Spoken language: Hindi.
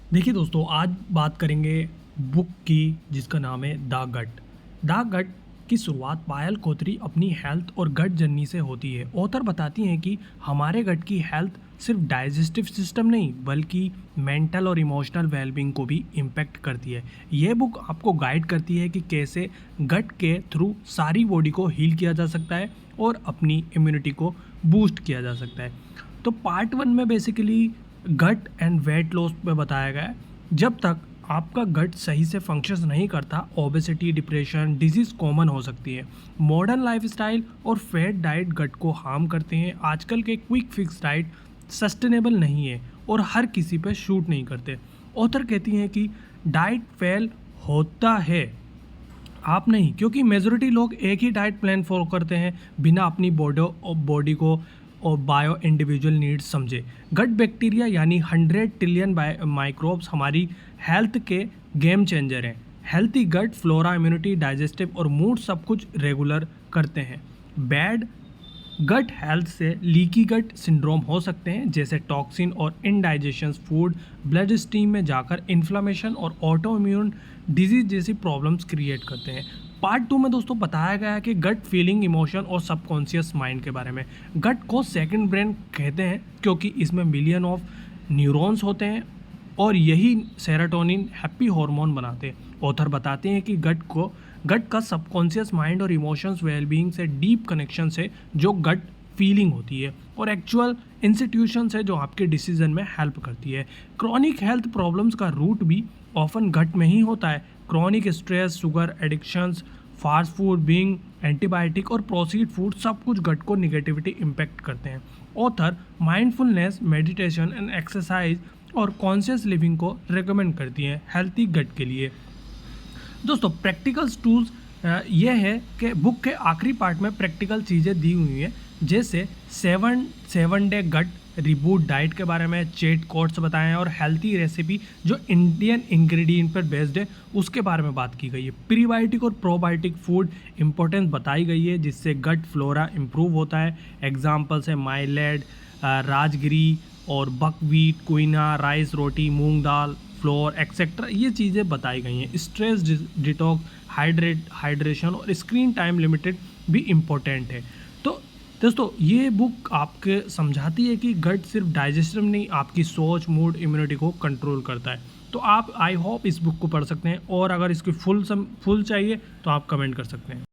देखिए दोस्तों, आज बात करेंगे बुक की जिसका नाम है द गट। द गट की शुरुआत पायल कोतरी अपनी हेल्थ और गट जर्नी से होती है। ऑथर बताती हैं कि हमारे गट की हेल्थ सिर्फ डाइजेस्टिव सिस्टम नहीं बल्कि मेंटल और इमोशनल वेलबींग को भी इम्पेक्ट करती है। यह बुक आपको गाइड करती है कि कैसे गट के थ्रू सारी बॉडी को हील किया जा सकता है और अपनी इम्यूनिटी को बूस्ट किया जा सकता है। तो पार्ट वन में basically gut and weight loss पे बताया गया है। जब तक आपका गट सही से फंक्शंस नहीं करता, ओबेसिटी, डिप्रेशन, डिजीज़ कॉमन हो सकती है। मॉडर्न लाइफस्टाइल और फैट डाइट गट को हार्म करते हैं। आजकल के क्विक फिक्स डाइट सस्टेनेबल नहीं है और हर किसी पे शूट नहीं करते। ऑथर कहती हैं कि डाइट फेल होता है, आप नहीं, क्योंकि मेजोरिटी लोग एक ही डाइट प्लान फॉलो करते हैं बिना अपनी बॉडी को और बायो इंडिविजुअल नीड्स समझे। गट बैक्टीरिया यानी 100 ट्रिलियन माइक्रोब्स हमारी हेल्थ के गेम चेंजर हैं। Healthy gut flora, immunity, digestive और मूड सब कुछ रेगुलर करते हैं। बैड गट हेल्थ से लीकी गट सिंड्रोम हो सकते हैं, जैसे टॉक्सिन और इनडाइजेशन फूड ब्लड स्ट्रीम में जाकर इन्फ्लामेशन और ऑटो इम्यून डिजीज जैसी प्रॉब्लम्स क्रिएट करते हैं। पार्ट टू में दोस्तों बताया गया है कि गट फीलिंग, इमोशन और सबकॉन्शियस माइंड के बारे में। गट को सेकंड ब्रेन कहते हैं क्योंकि इसमें मिलियन ऑफ न्यूरॉन्स होते हैं और यही सेरोटोनिन हैप्पी हार्मोन बनाते हैं। ऑथर बताते हैं कि गट का सबकॉन्शियस माइंड और इमोशंस वेलबींग से डीप कनेक्शन से जो गट फीलिंग होती है और एक्चुअल इंस्टीट्यूशन से जो आपके डिसीजन में हेल्प करती है। क्रॉनिक हेल्थ प्रॉब्लम्स का रूट भी ऑफन गट में ही होता है। Chronic stress, sugar addictions, fast food, binge, antibiotic और प्रोसीड फूड सब कुछ गट को निगेटिविटी इम्पेक्ट करते हैं। Author mindfulness, meditation and exercise और कॉन्शियस लिविंग को रिकमेंड करती हैं हेल्थी गट के लिए। दोस्तों प्रैक्टिकल टूल्स ये है कि बुक के आखिरी पार्ट में प्रैक्टिकल चीज़ें दी हुई हैं, जैसे सेवन डे गट रिबूट डाइट के बारे में चेट कोड्स बताए हैं और हेल्थी रेसिपी जो इंडियन इंग्रेडिएंट पर बेस्ड है उसके बारे में बात की गई है। प्रीबायोटिक और प्रोबायोटिक फूड इंपॉर्टेंस बताई गई है जिससे गट फ्लोरा इंप्रूव होता है। एग्जाम्पल्स है माइलेट, राजगिरी और बकवीट, क्विना, राइस, रोटी, मूंग दाल, फ्लोर एक्सेट्रा, ये चीज़ें बताई गई हैं। स्ट्रेस डिटॉक्स, हाइड्रेशन और स्क्रीन टाइम लिमिटेड भी इम्पोर्टेंट है। तो दोस्तों ये बुक आपके समझाती है कि गट सिर्फ डाइजेशन नहीं, आपकी सोच, मूड, इम्यूनिटी को कंट्रोल करता है। तो आप आई होप इस बुक को पढ़ सकते हैं और अगर इसकी फुल चाहिए तो आप कमेंट कर सकते हैं।